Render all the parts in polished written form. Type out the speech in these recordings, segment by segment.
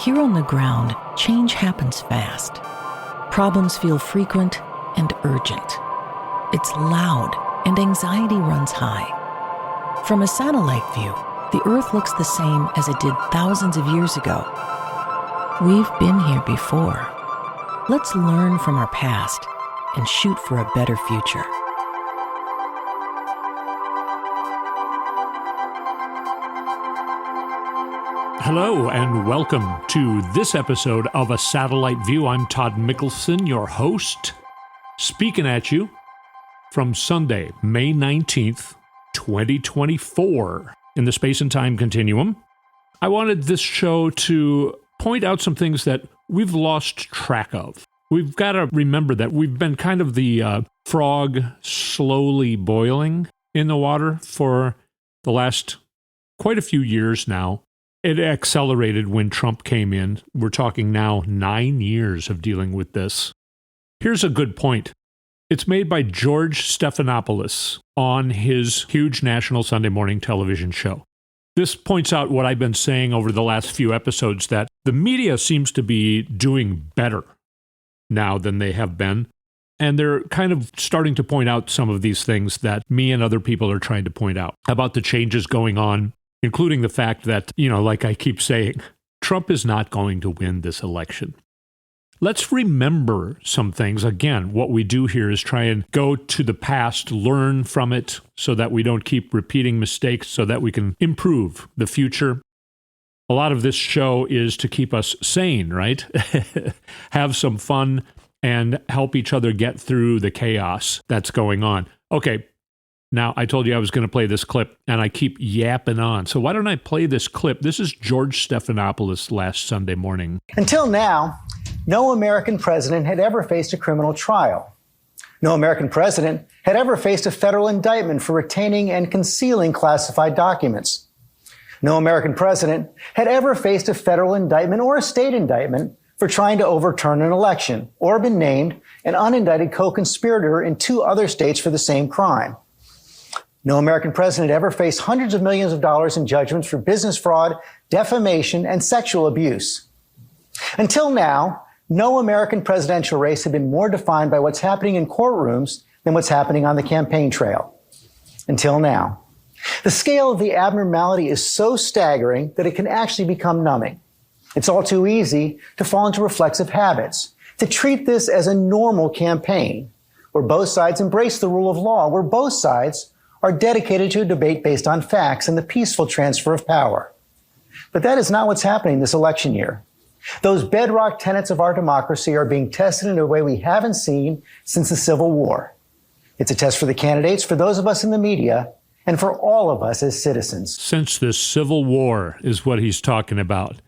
Here on the ground, change happens fast. Problems feel frequent and urgent. It's loud and anxiety runs high. From a satellite view, the Earth looks the same as it did thousands of years ago. We've been here before. Let's learn from our past and shoot for a better future. Hello and welcome to this episode of A Satellite View. I'm Todd Mikkelson, your host, speaking at you from Sunday, May 19th, 2024, in the space and time continuum. I wanted this show to point out some things that we've lost track of. We've got to remember that we've been kind of the frog slowly boiling in the water for the last quite a few years now. It accelerated when Trump came in. We're talking now 9 years of dealing with this. Here's a good point. It's made by George Stephanopoulos on his huge national Sunday morning television show. This points out what I've been saying over the last few episodes, that the media seems to be doing better now than they have been. And they're kind of starting to point out some of these things that me and other people are trying to point out about the changes going on, including the fact that, like I keep saying, Trump is not going to win this election. Let's remember some things. Again, what we do here is try and go to the past, learn from it so that we don't keep repeating mistakes, so that we can improve the future. A lot of this show is to keep us sane, right? Have some fun and help each other get through the chaos that's going on. Okay. Now, I told you I was going to play this clip, and I keep yapping on. So why don't I play this clip? This is George Stephanopoulos last Sunday morning. Until now, no American president had ever faced a criminal trial. No American president had ever faced a federal indictment for retaining and concealing classified documents. No American president had ever faced a federal indictment or a state indictment for trying to overturn an election, or been named an unindicted co-conspirator in 2 other states for the same crime. No American president ever faced hundreds of millions of dollars in judgments for business fraud, defamation, and sexual abuse. Until now, no American presidential race had been more defined by what's happening in courtrooms than what's happening on the campaign trail. Until now. The scale of the abnormality is so staggering that it can actually become numbing. It's all too easy to fall into reflexive habits, to treat this as a normal campaign, where both sides embrace the rule of law, where both sides are dedicated to a debate based on facts and the peaceful transfer of power. But that is not what's happening this election year. Those bedrock tenets of our democracy are being tested in a way we haven't seen since the Civil War. It's a test for the candidates, for those of us in the media, and for all of us as citizens. Since the Civil War is what he's talking about.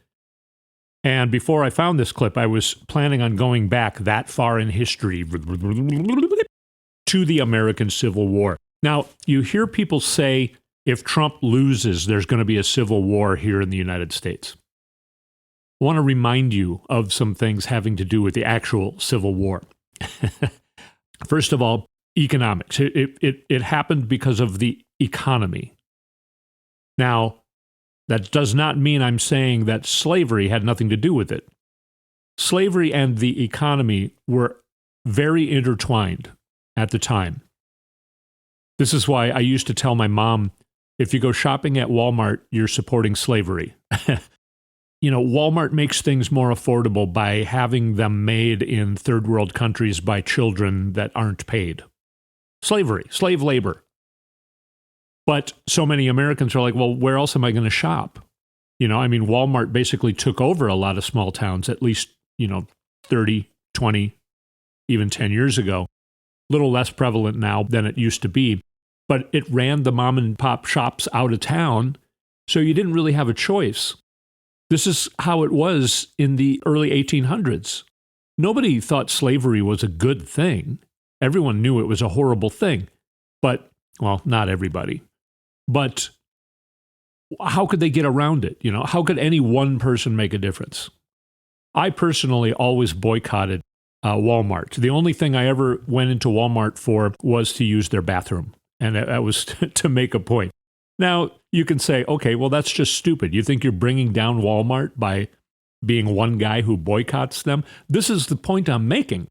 And before I found this clip, I was planning on going back that far in history to the American Civil War. Now, you hear people say if Trump loses, there's going to be a civil war here in the United States. I want to remind you of some things having to do with the actual Civil War. First of all, economics. It happened because of the economy. Now, that does not mean I'm saying that slavery had nothing to do with it. Slavery and the economy were very intertwined at the time. This is why I used to tell my mom, if you go shopping at Walmart, you're supporting slavery. Walmart makes things more affordable by having them made in third world countries by children that aren't paid. Slavery, slave labor. But so many Americans are like, well, where else am I going to shop? Walmart basically took over a lot of small towns, at least, 30, 20, even 10 years ago. Little less prevalent now than it used to be, but it ran the mom and pop shops out of town, so you didn't really have a choice. This is how it was in the early 1800s. Nobody thought slavery was a good thing. Everyone knew it was a horrible thing, but, well, not everybody. But how could they get around it? How could any one person make a difference? I personally always boycotted Walmart. The only thing I ever went into Walmart for was to use their bathroom. And that was to make a point. Now, you can say, okay, well, that's just stupid. You think you're bringing down Walmart by being one guy who boycotts them. This is the point I'm making.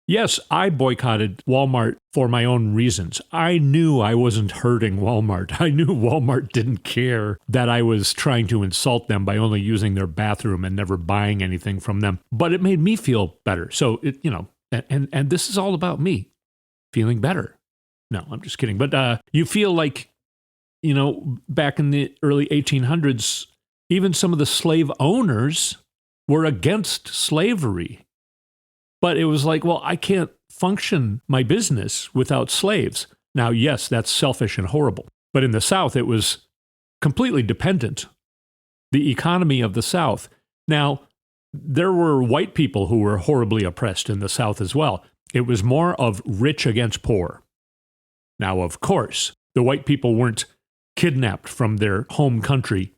Yes, I boycotted Walmart for my own reasons. I knew I wasn't hurting Walmart. I knew Walmart didn't care that I was trying to insult them by only using their bathroom and never buying anything from them. But it made me feel better. So, and this is all about me feeling better. No, I'm just kidding. But you feel like, back in the early 1800s, even some of the slave owners were against slavery. But it was like, well, I can't function my business without slaves. Now, yes, that's selfish and horrible. But in the South, it was completely dependent. The economy of the South. Now, there were white people who were horribly oppressed in the South as well. It was more of rich against poor. Now, of course, the white people weren't kidnapped from their home country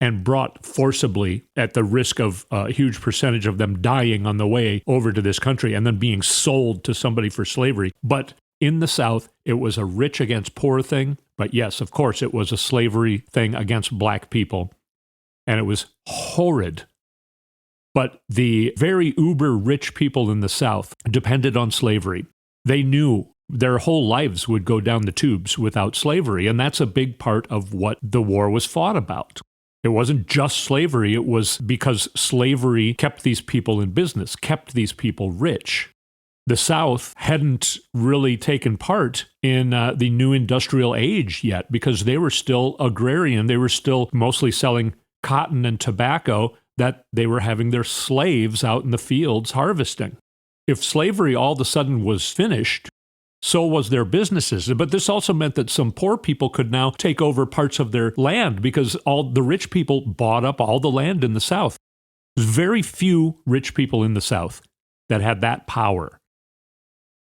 and brought forcibly at the risk of a huge percentage of them dying on the way over to this country and then being sold to somebody for slavery. But in the South, it was a rich against poor thing. But yes, of course, it was a slavery thing against black people. And it was horrid. But the very uber rich people in the South depended on slavery. They knew their whole lives would go down the tubes without slavery. And that's a big part of what the war was fought about. It wasn't just slavery. It was because slavery kept these people in business, kept these people rich. The South hadn't really taken part in the new industrial age yet because they were still agrarian. They were still mostly selling cotton and tobacco that they were having their slaves out in the fields harvesting. If slavery all of a sudden was finished, so was their businesses. But this also meant that some poor people could now take over parts of their land because all the rich people bought up all the land in the South. There's very few rich people in the South that had that power.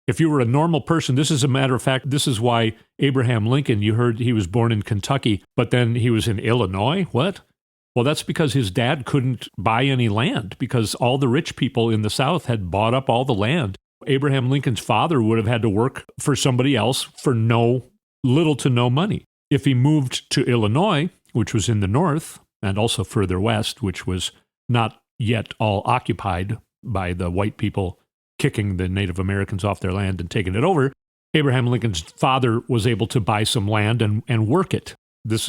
If you were a normal person, this is a matter of fact, this is why Abraham Lincoln, you heard he was born in Kentucky, but then he was in Illinois. What? Well, that's because his dad couldn't buy any land because all the rich people in the South had bought up all the land. Abraham Lincoln's father would have had to work for somebody else for little to no money. If he moved to Illinois, which was in the north, and also further west, which was not yet all occupied by the white people kicking the Native Americans off their land and taking it over, Abraham Lincoln's father was able to buy some land and work it.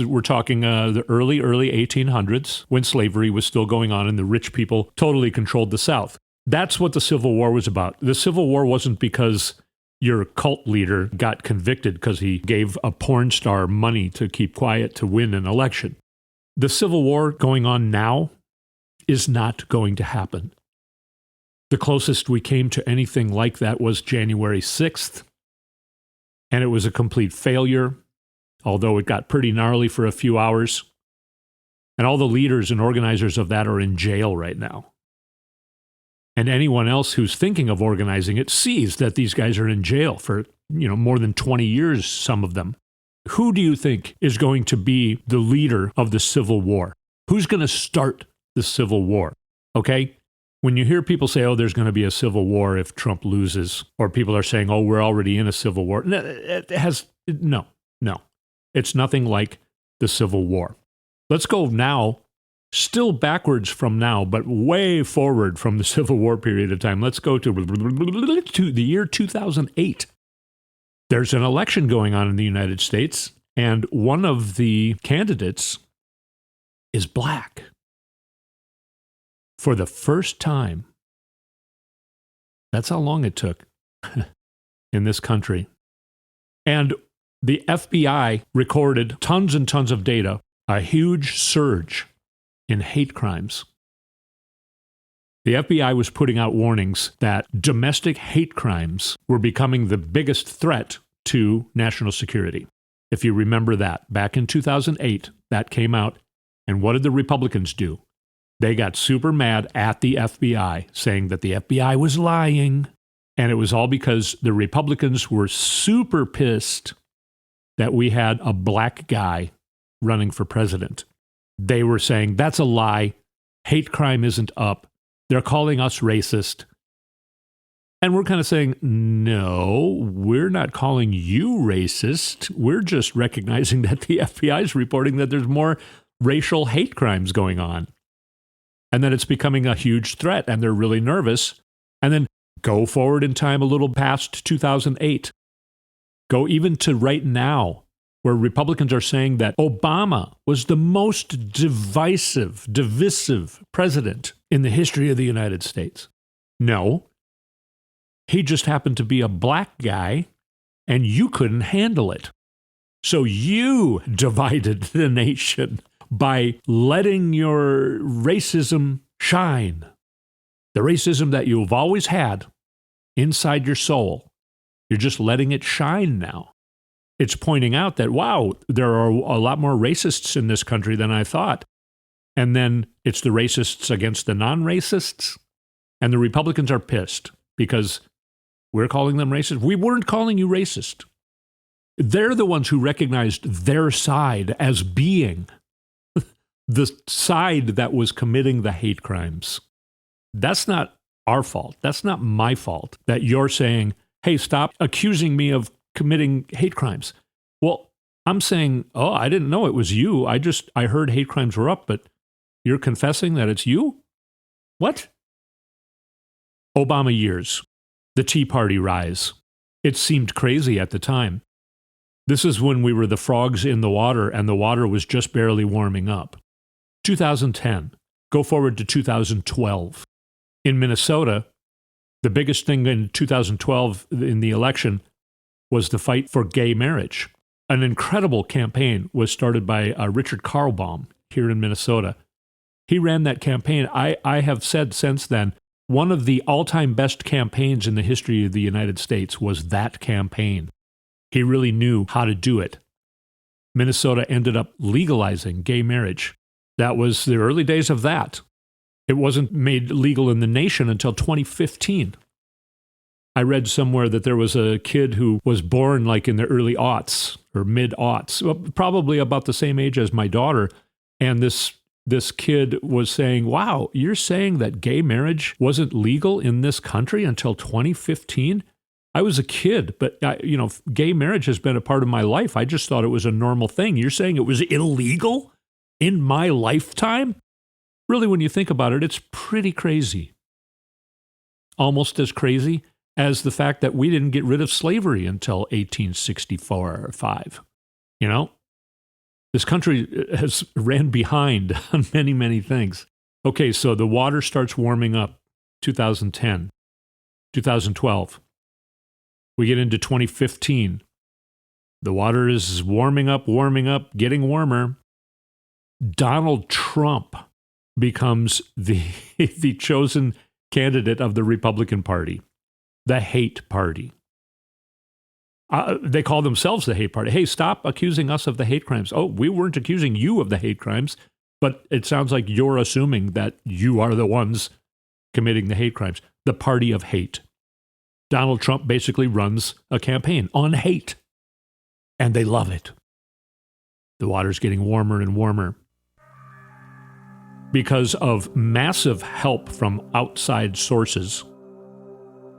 We're talking the early 1800s when slavery was still going on and the rich people totally controlled the South. That's what the Civil War was about. The Civil War wasn't because your cult leader got convicted because he gave a porn star money to keep quiet to win an election. The Civil War going on now is not going to happen. The closest we came to anything like that was January 6th, and it was a complete failure, although it got pretty gnarly for a few hours. And all the leaders and organizers of that are in jail right now. And anyone else who's thinking of organizing it sees that these guys are in jail for, more than 20 years, some of them. Who do you think is going to be the leader of the Civil War? Who's going to start the Civil War? Okay? When you hear people say, there's going to be a civil war if Trump loses, or people are saying, we're already in a civil war. No. It's nothing like the Civil War. Let's go now. Still backwards from now, but way forward from the Civil War period of time. Let's go to the year 2008. There's an election going on in the United States, and one of the candidates is black. For the first time. That's how long it took in this country. And the FBI recorded tons and tons of data, a huge surge in hate crimes. The FBI was putting out warnings that domestic hate crimes were becoming the biggest threat to national security. If you remember that, back in 2008, that came out. And what did the Republicans do? They got super mad at the FBI, saying that the FBI was lying. And it was all because the Republicans were super pissed that we had a black guy running for president. They were saying, that's a lie. Hate crime isn't up. They're calling us racist. And we're kind of saying, no, we're not calling you racist. We're just recognizing that the FBI is reporting that there's more racial hate crimes going on. And then it's becoming a huge threat, and they're really nervous. And then go forward in time a little past 2008. Go even to right now, where Republicans are saying that Obama was the most divisive president in the history of the United States. No. He just happened to be a black guy, and you couldn't handle it. So you divided the nation by letting your racism shine. The racism that you've always had inside your soul. You're just letting it shine now. It's pointing out that, wow, there are a lot more racists in this country than I thought. And then it's the racists against the non-racists. And the Republicans are pissed because we're calling them racist. We weren't calling you racist. They're the ones who recognized their side as being the side that was committing the hate crimes. That's not our fault. That's not my fault that you're saying, hey, stop accusing me of committing hate crimes. Well, I'm saying, oh, I didn't know it was you. I heard hate crimes were up, but you're confessing that it's you? What? Obama years. The Tea Party rise. It seemed crazy at the time. This is when we were the frogs in the water and the water was just barely warming up. 2010. Go forward to 2012. In Minnesota, the biggest thing in 2012 in the election was the fight for gay marriage. An incredible campaign was started by Richard Karlbaum here in Minnesota. He ran that campaign. I have said since then, one of the all-time best campaigns in the history of the United States was that campaign. He really knew how to do it. Minnesota ended up legalizing gay marriage. That was the early days of that. It wasn't made legal in the nation until 2015. I read somewhere that there was a kid who was born like in the early aughts or mid-aughts, probably about the same age as my daughter. And this kid was saying, wow, you're saying that gay marriage wasn't legal in this country until 2015? I was a kid, but gay marriage has been a part of my life. I just thought it was a normal thing. You're saying it was illegal in my lifetime? Really, when you think about it, it's pretty crazy. Almost as crazy as the fact that we didn't get rid of slavery until 1864 or 5. You know? This country has ran behind on many, many things. Okay, so the water starts warming up 2010, 2012. We get into 2015. The water is warming up, getting warmer. Donald Trump becomes the chosen candidate of the Republican Party, the hate party. They call themselves the hate party. Hey, stop accusing us of the hate crimes. Oh, we weren't accusing you of the hate crimes, but it sounds like you're assuming that you are the ones committing the hate crimes. The party of hate. Donald Trump basically runs a campaign on hate, and they love it. The water's getting warmer and warmer. Because of massive help from outside sources,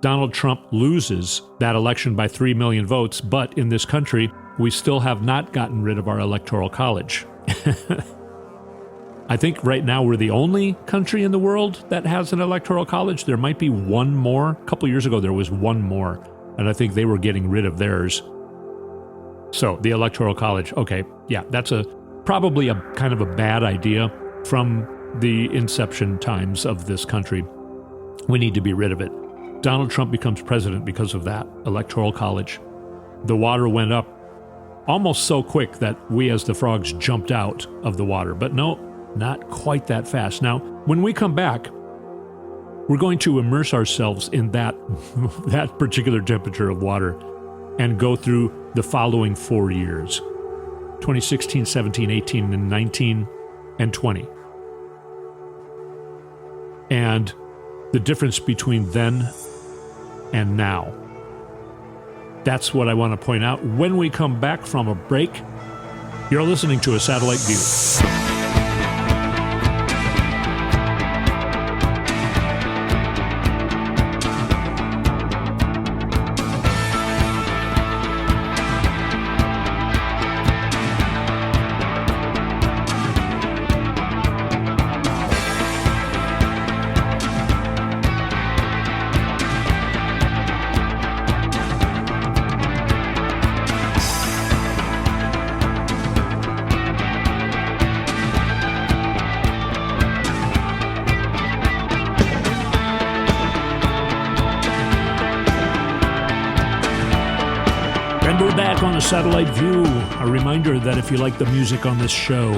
Donald Trump loses that election by 3 million votes, but in this country, we still have not gotten rid of our electoral college. I think right now we're the only country in the world that has an electoral college. There might be one more. A couple years ago, there was one more, and I think they were getting rid of theirs. So the electoral college, okay, yeah, that's probably a kind of a bad idea from the inception times of this country. We need to be rid of it. Donald Trump becomes president because of that electoral college. The water went up almost so quick that we as the frogs jumped out of the water. But no, not quite that fast. Now, when we come back, we're going to immerse ourselves in that particular temperature of water and go through the following 4 years, 2016, 17, 18, and 19, and 20. And the difference between then and now. That's what I want to point out. When we come back from a break, you're listening to A Satellite View. the satellite view. A reminder that if you like the music on this show,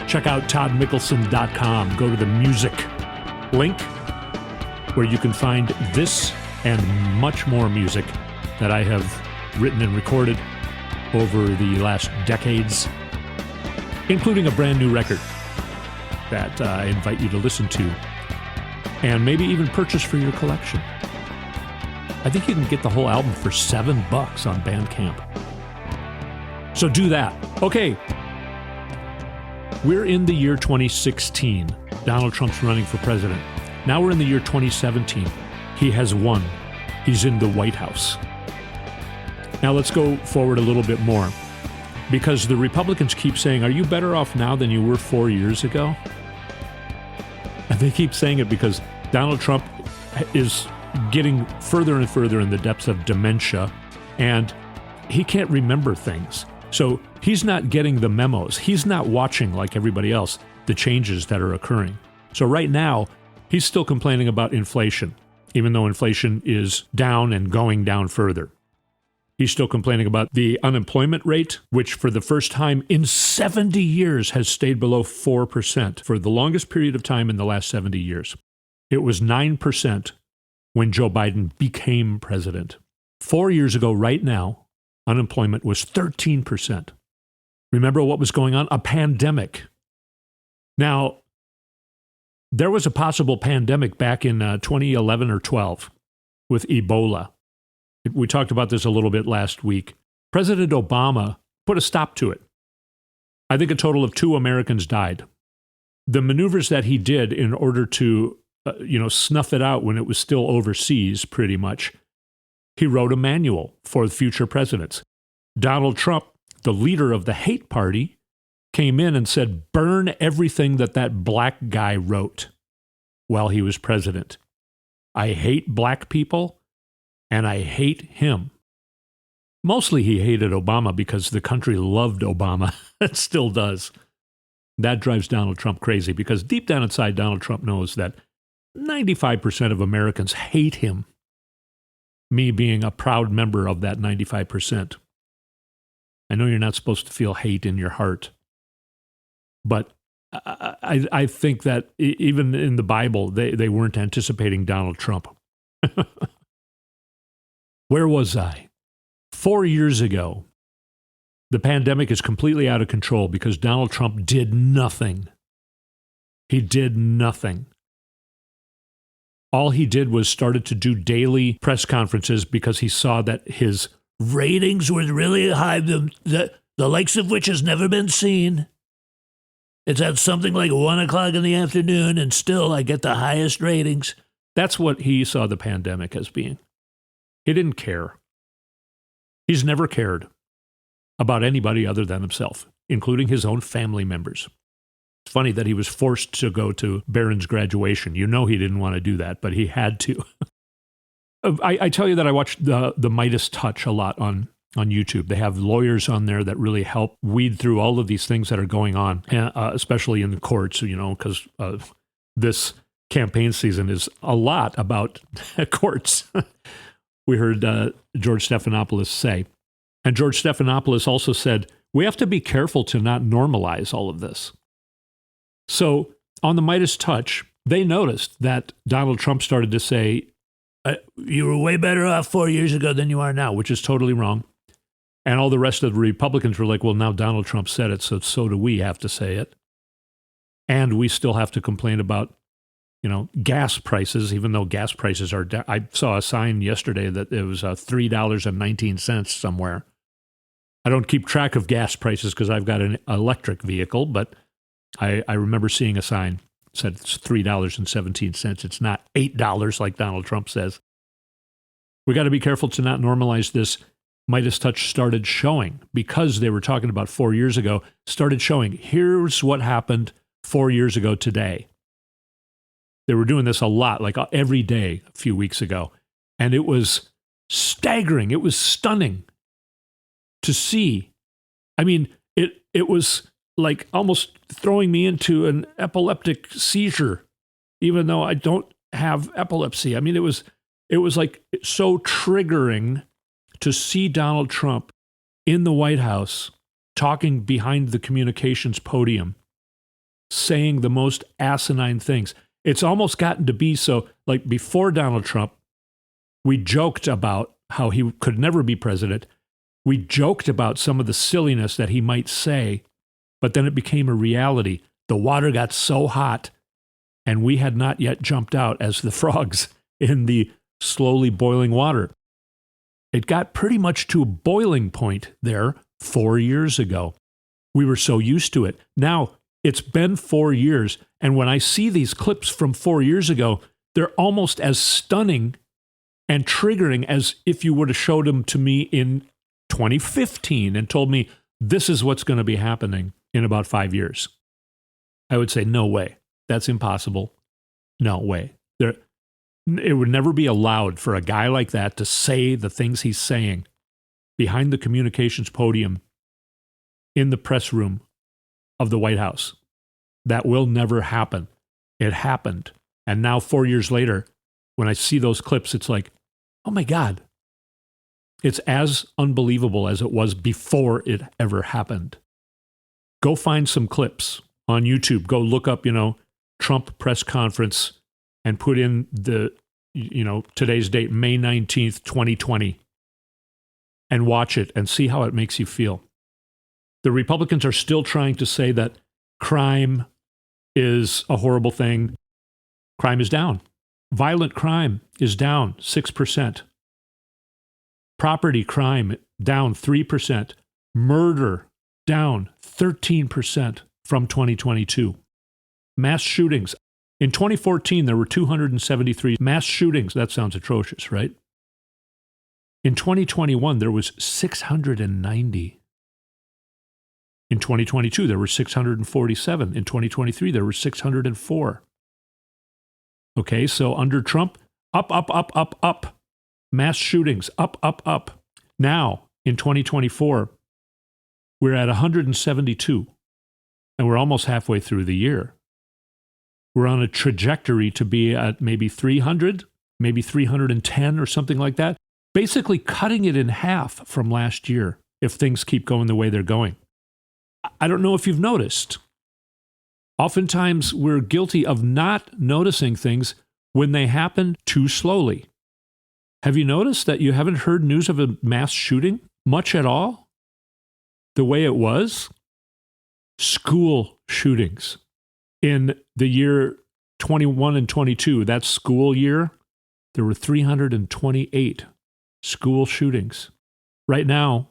check out toddmikkelson.com. Go to the music link where you can find this and much more music that I have written and recorded over the last decades, including a brand new record that I invite you to listen to and maybe even purchase for your collection. I think you can get the whole album for $7 on Bandcamp. So do that. Okay. We're in the year 2016. Donald Trump's running for president. Now we're in the year 2017. He has won. He's in the White House. Now let's go forward a little bit more, because the Republicans keep saying, are you better off now than you were 4 years ago? And they keep saying it because Donald Trump is getting further and further in the depths of dementia, and he can't remember things. So he's not getting the memos. He's not watching, like everybody else, the changes that are occurring. So right now, he's still complaining about inflation, even though inflation is down and going down further. He's still complaining about the unemployment rate, which for the first time in 70 years has stayed below 4% for the longest period of time in the last 70 years. It was 9% when Joe Biden became president. 4 years ago, right now, unemployment was 13%. Remember what was going on? A pandemic. Now, there was a possible pandemic back in 2011 or 12 with Ebola. We talked about this a little bit last week. President Obama put a stop to it. I think a total of 2 Americans died. The maneuvers that he did in order to, snuff it out when it was still overseas, pretty much, he wrote a manual for future presidents. Donald Trump, the leader of the hate party, came in and said, burn everything that black guy wrote while he was president. I hate black people. And I hate him. Mostly he hated Obama because the country loved Obama. It still does. That drives Donald Trump crazy because deep down inside, Donald Trump knows that 95% of Americans hate him. Me being a proud member of that 95%. I know you're not supposed to feel hate in your heart. But I think that even in the Bible, they weren't anticipating Donald Trump. Where was I? 4 years ago, the pandemic is completely out of control because Donald Trump did nothing. He did nothing. All he did was started to do daily press conferences because he saw that his ratings were really high, the likes of which has never been seen. It's at something like 1 o'clock in the afternoon, and still I get the highest ratings. That's what he saw the pandemic as being. He didn't care. He's never cared about anybody other than himself, including his own family members. It's funny that he was forced to go to Barron's graduation. You know he didn't want to do that, but he had to. I tell you that I watched the Midas Touch a lot on YouTube. They have lawyers on there that really help weed through all of these things that are going on, especially in the courts, because this campaign season is a lot about courts. We heard George Stephanopoulos say. And George Stephanopoulos also said, we have to be careful to not normalize all of this. So on the Midas Touch, they noticed that Donald Trump started to say, you were way better off 4 years ago than you are now, which is totally wrong. And all the rest of the Republicans were like, well, now Donald Trump said it, so do we have to say it. And we still have to complain about gas prices, even though gas prices are down. I saw a sign yesterday that it was $3.19 somewhere. I don't keep track of gas prices because I've got an electric vehicle, but I remember seeing a sign that said it's $3.17. It's not $8 like Donald Trump says. We got to be careful to not normalize this. Midas Touch started showing, because they were talking about 4 years ago, started showing, here's what happened 4 years ago today. They were doing this a lot, like every day a few weeks ago. And it was staggering. It was stunning to see. I mean, it was like almost throwing me into an epileptic seizure, even though I don't have epilepsy. I mean, it was like so triggering to see Donald Trump in the White House, talking behind the communications podium, saying the most asinine things. It's almost gotten to be so, like before Donald Trump, we joked about how he could never be president. We joked about some of the silliness that he might say, but then it became a reality. The water got so hot, and we had not yet jumped out as the frogs in the slowly boiling water. It got pretty much to a boiling point there 4 years ago. We were so used to it. Now, it's been 4 years, and when I see these clips from 4 years ago, they're almost as stunning and triggering as if you would have showed them to me in 2015 and told me this is what's going to be happening in about 5 years. I would say, no way. That's impossible. No way. It would never be allowed for a guy like that to say the things he's saying behind the communications podium in the press room of the White House. That will never happen. It happened. And now 4 years later, when I see those clips, it's like, oh my God. It's as unbelievable as it was before it ever happened. Go find some clips on YouTube. Go look up, Trump press conference and put in today's date, May 19th, 2020, and watch it and see how it makes you feel. The Republicans are still trying to say that crime is a horrible thing. Crime is down. Violent crime is down 6%. Property crime down 3%. Murder down 13% from 2022. Mass shootings. In 2014, there were 273 mass shootings. That sounds atrocious, right? In 2021, there was 690. In 2022, there were 647. In 2023, there were 604. Okay, so under Trump, up. Mass shootings, up. Now, in 2024, we're at 172, and we're almost halfway through the year. We're on a trajectory to be at maybe 300, maybe 310 or something like that, basically cutting it in half from last year if things keep going the way they're going. I don't know if you've noticed. Oftentimes, we're guilty of not noticing things when they happen too slowly. Have you noticed that you haven't heard news of a mass shooting much at all? The way it was? School shootings. In the year 21 and 22, that school year, there were 328 school shootings. Right now,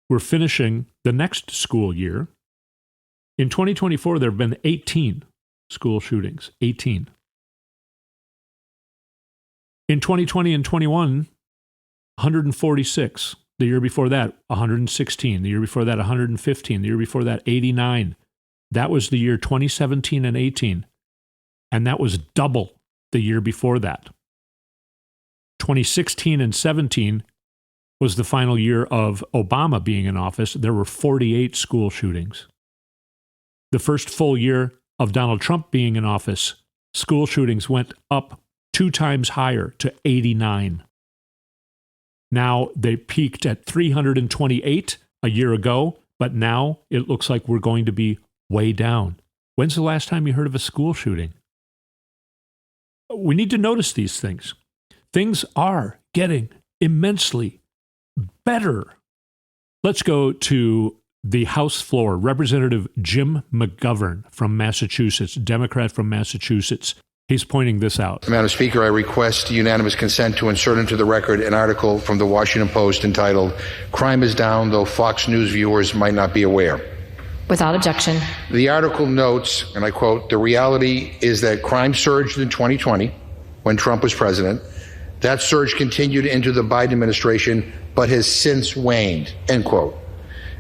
we're finishing the next school year. In 2024, there have been 18 school shootings. 18. In 2020 and 21, 146. The year before that, 116. The year before that, 115. The year before that, 89. That was the year 2017 and 18. And that was double the year before that. 2016 and 17 was the final year of Obama being in office. There were 48 school shootings. The first full year of Donald Trump being in office, school shootings went up 2 times higher to 89. Now they peaked at 328 a year ago, but now it looks like we're going to be way down. When's the last time you heard of a school shooting? We need to notice these things. Things are getting immensely better. Let's go to the House floor. Representative Jim McGovern from Massachusetts, Democrat from Massachusetts. He's pointing this out. Madam Speaker, I request unanimous consent to insert into the record an article from the Washington Post entitled, "Crime is Down, Though Fox News Viewers Might Not Be Aware." Without objection. The article notes, and I quote, "The reality is that crime surged in 2020 when Trump was president. That surge continued into the Biden administration, but has since waned," end quote.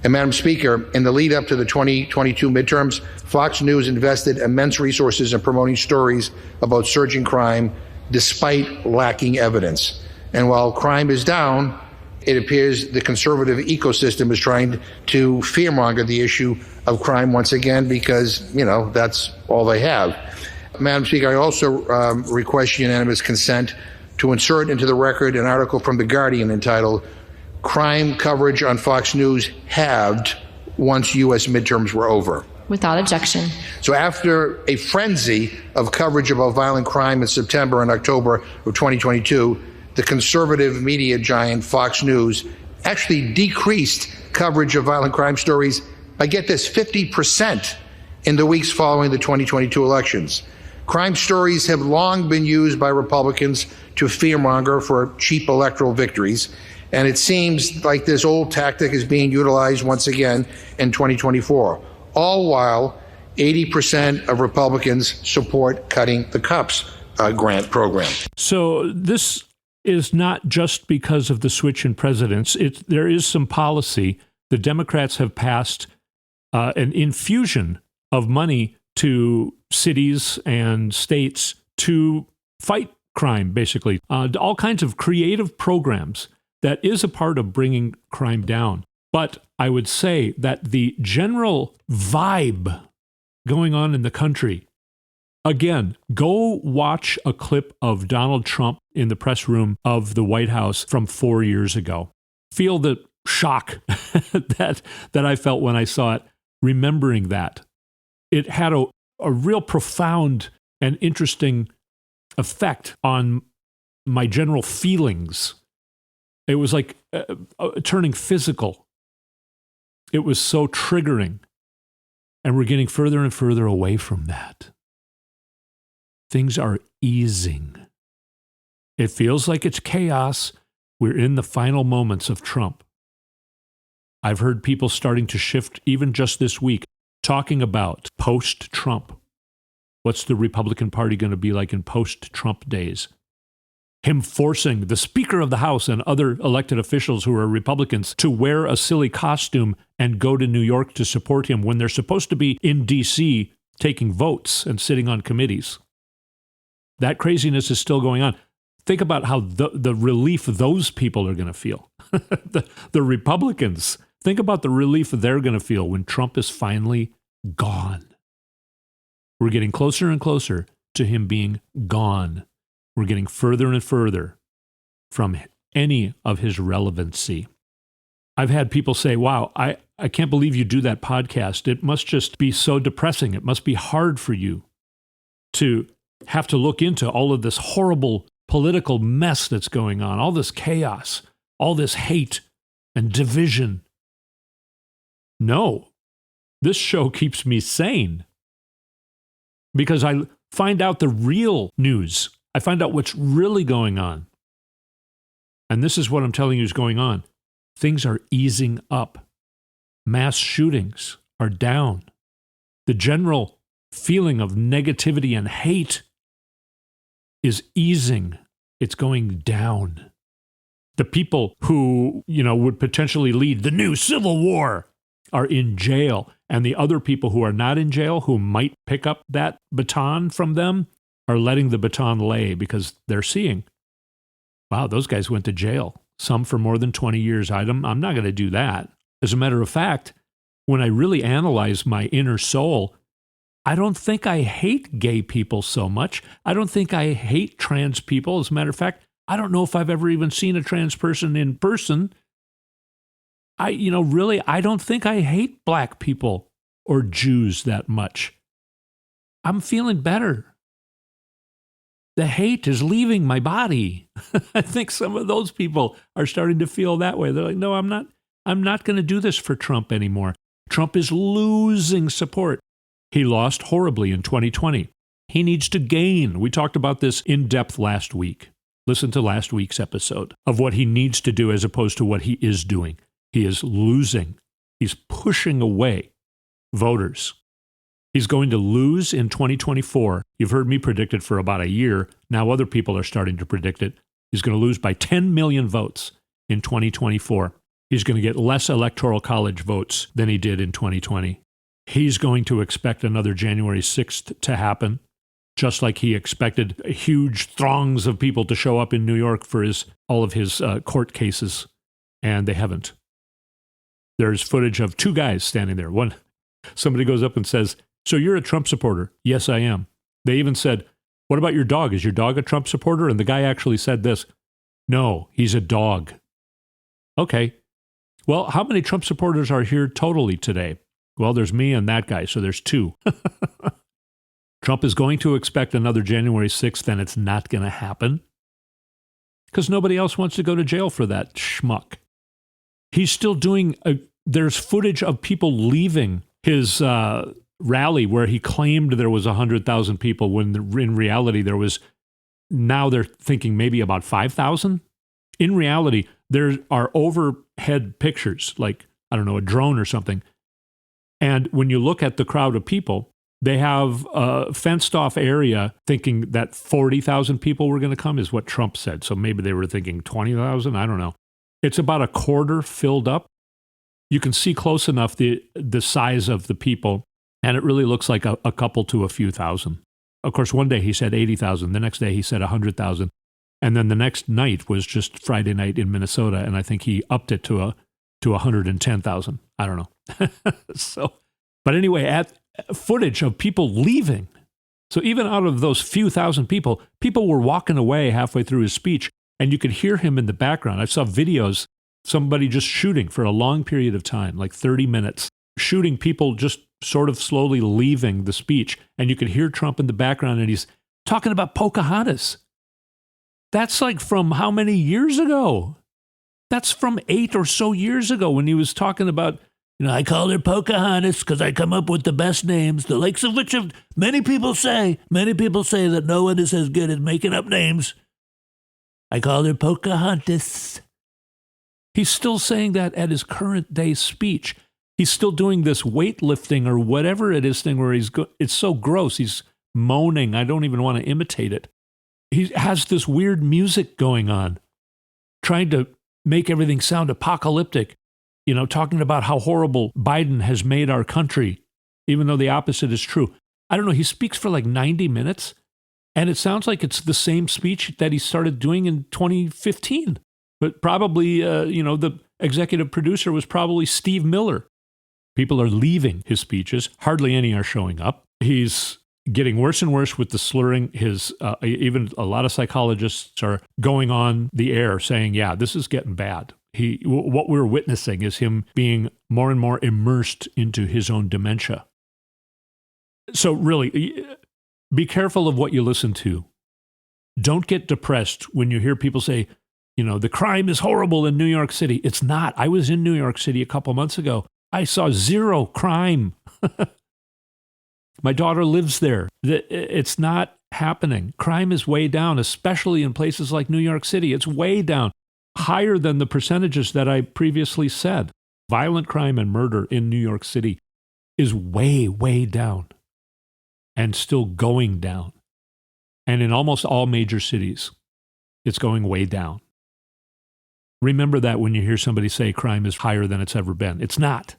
And Madam Speaker, in the lead up to the 2022 midterms, Fox News invested immense resources in promoting stories about surging crime despite lacking evidence. And while crime is down, it appears the conservative ecosystem is trying to fearmonger the issue of crime once again because, that's all they have. Madam Speaker, I also request unanimous consent to insert into the record an article from The Guardian entitled, crime coverage on Fox News halved once U.S. midterms were over. Without objection. So after a frenzy of coverage about violent crime in September and October of 2022, the conservative media giant Fox News actually decreased coverage of violent crime stories by, get this, 50% in the weeks following the 2022 elections. Crime stories have long been used by Republicans to fearmonger for cheap electoral victories, and it seems like this old tactic is being utilized once again in 2024. All while 80% of Republicans support cutting the COPS grant program. So this is not just because of the switch in presidents. There is some policy. The Democrats have passed an infusion of money to cities and states to fight crime, basically. All kinds of creative programs that is a part of bringing crime down. But I would say that the general vibe going on in the country, again, go watch a clip of Donald Trump in the press room of the White House from 4 years ago. Feel the shock that I felt when I saw it, remembering that. It had a real profound and interesting effect on my general feelings. It was like turning physical. It was so triggering. And we're getting further and further away from that. Things are easing. It feels like it's chaos. We're in the final moments of Trump. I've heard people starting to shift, even just this week, talking about post-Trump. What's the Republican Party going to be like in post-Trump days? Him forcing the Speaker of the House and other elected officials who are Republicans to wear a silly costume and go to New York to support him when they're supposed to be in D.C. taking votes and sitting on committees. That craziness is still going on. Think about how the relief those people are going to feel. the Republicans, think about the relief they're going to feel when Trump is finally gone. We're getting closer and closer to him being gone. We're getting further and further from any of his relevancy. I've had people say, wow, I can't believe you do that podcast. It must just be so depressing. It must be hard for you to have to look into all of this horrible political mess that's going on, all this chaos, all this hate and division. No, this show keeps me sane because I find out the real news. I find out what's really going on. And this is what I'm telling you is going on. Things are easing up. Mass shootings are down. The general feeling of negativity and hate is easing. It's going down. The people who, would potentially lead the new civil war are in jail. And the other people who are not in jail, who might pick up that baton from them, are letting the baton lay because they're seeing, wow, those guys went to jail. Some for more than 20 years. I'm not going to do that. As a matter of fact, when I really analyze my inner soul, I don't think I hate gay people so much. I don't think I hate trans people. As a matter of fact, I don't know if I've ever even seen a trans person in person. I don't think I hate black people or Jews that much. I'm feeling better. The hate is leaving my body. I think some of those people are starting to feel that way. They're like, no, I'm not going to do this for Trump anymore. Trump is losing support. He lost horribly in 2020. He needs to gain. We talked about this in depth last week. Listen to last week's episode of what he needs to do as opposed to what he is doing. He is losing. He's pushing away voters. He's going to lose in 2024. You've heard me predict it for about a year. Now other people are starting to predict it. He's going to lose by 10 million votes in 2024. He's going to get less electoral college votes than he did in 2020. He's going to expect another January 6th to happen, just like he expected huge throngs of people to show up in New York for all of his court cases, and they haven't. There's footage of two guys standing there. Somebody goes up and says, so you're a Trump supporter? Yes, I am. They even said, what about your dog? Is your dog a Trump supporter? And the guy actually said this, no, he's a dog. Okay. Well, how many Trump supporters are here totally today? Well, there's me and that guy, so there's two. Trump is going to expect another January 6th, and it's not going to happen because nobody else wants to go to jail for that schmuck. He's still doing, there's footage of people leaving his rally where he claimed there was 100,000 people when in reality there was, now they're thinking maybe about 5,000. In reality, there are overhead pictures, like, I don't know, a drone or something. And when you look at the crowd of people, they have a fenced off area thinking that 40,000 people were going to come is what Trump said. So maybe they were thinking 20,000. I don't know. It's about a quarter filled up. You can see close enough the size of the people, and it really looks like a couple to a few thousand. Of course, one day he said 80,000. The next day he said 100,000. And then the next night was just Friday night in Minnesota, and I think he upped it to 110,000. I don't know. But anyway, at footage of people leaving. So even out of those few thousand people were walking away halfway through his speech, and you could hear him in the background. I saw videos, somebody just shooting for a long period of time, like 30 minutes, shooting people just sort of slowly leaving the speech. And you could hear Trump in the background, and he's talking about Pocahontas. That's like from how many years ago? That's from 8 or so years ago when he was talking about, I call her Pocahontas because I come up with the best names, the likes of which many people say that no one is as good at making up names. I call her Pocahontas. He's still saying that at his current day speech. He's still doing this weightlifting or whatever it is thing where it's so gross. He's moaning. I don't even want to imitate it. He has this weird music going on, trying to make everything sound apocalyptic, talking about how horrible Biden has made our country, even though the opposite is true. I don't know. He speaks for like 90 minutes, and it sounds like it's the same speech that he started doing in 2015. But probably, the executive producer was probably Steve Miller. People are leaving his speeches. Hardly any are showing up. He's getting worse and worse with the slurring. Even a lot of psychologists are going on the air saying, yeah, this is getting bad. What we're witnessing is him being more and more immersed into his own dementia. So really, be careful of what you listen to. Don't get depressed when you hear people say, the crime is horrible in New York City. It's not. I was in New York City a couple months ago. I saw zero crime. My daughter lives there. It's not happening. Crime is way down, especially in places like New York City. It's way down, higher than the percentages that I previously said. Violent crime and murder in New York City is way, way down and still going down. And in almost all major cities, it's going way down. Remember that when you hear somebody say crime is higher than it's ever been. It's not.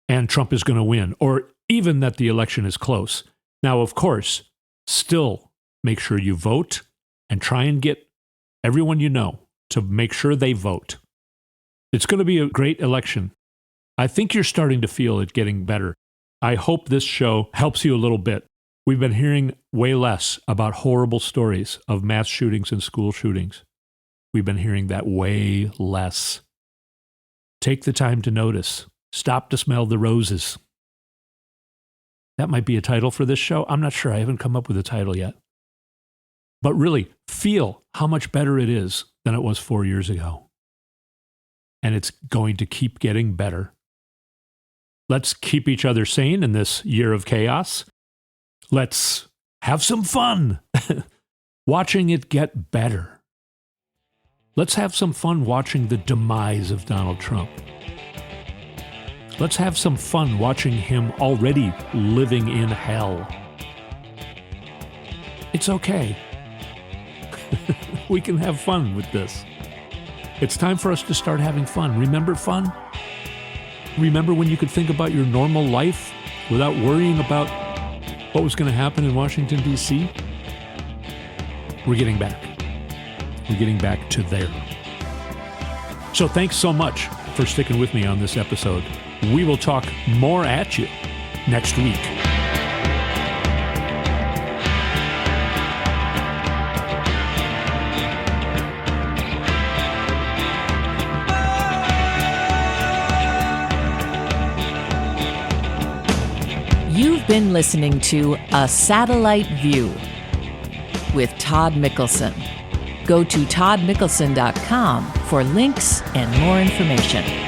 And Trump is going to win, or even that the election is close. Now, of course, still make sure you vote and try and get everyone you know to make sure they vote. It's going to be a great election. I think you're starting to feel it getting better. I hope this show helps you a little bit. We've been hearing way less about horrible stories of mass shootings and school shootings. We've been hearing that way less. Take the time to notice. Stop to smell the roses. That might be a title for this show. I'm not sure. I haven't come up with a title yet. But really, feel how much better it is than it was 4 years ago. And it's going to keep getting better. Let's keep each other sane in this year of chaos. Let's have some fun watching it get better. Let's have some fun watching the demise of Donald Trump. Let's have some fun watching him already living in hell. It's okay. We can have fun with this. It's time for us to start having fun. Remember fun? Remember when you could think about your normal life without worrying about what was going to happen in Washington, D.C.? We're getting back. We're getting back to there. So thanks so much for sticking with me on this episode. We will talk more at you next week. You've been listening to A Satellite View with Todd Mikkelson. Go to toddmikkelson.com for links and more information.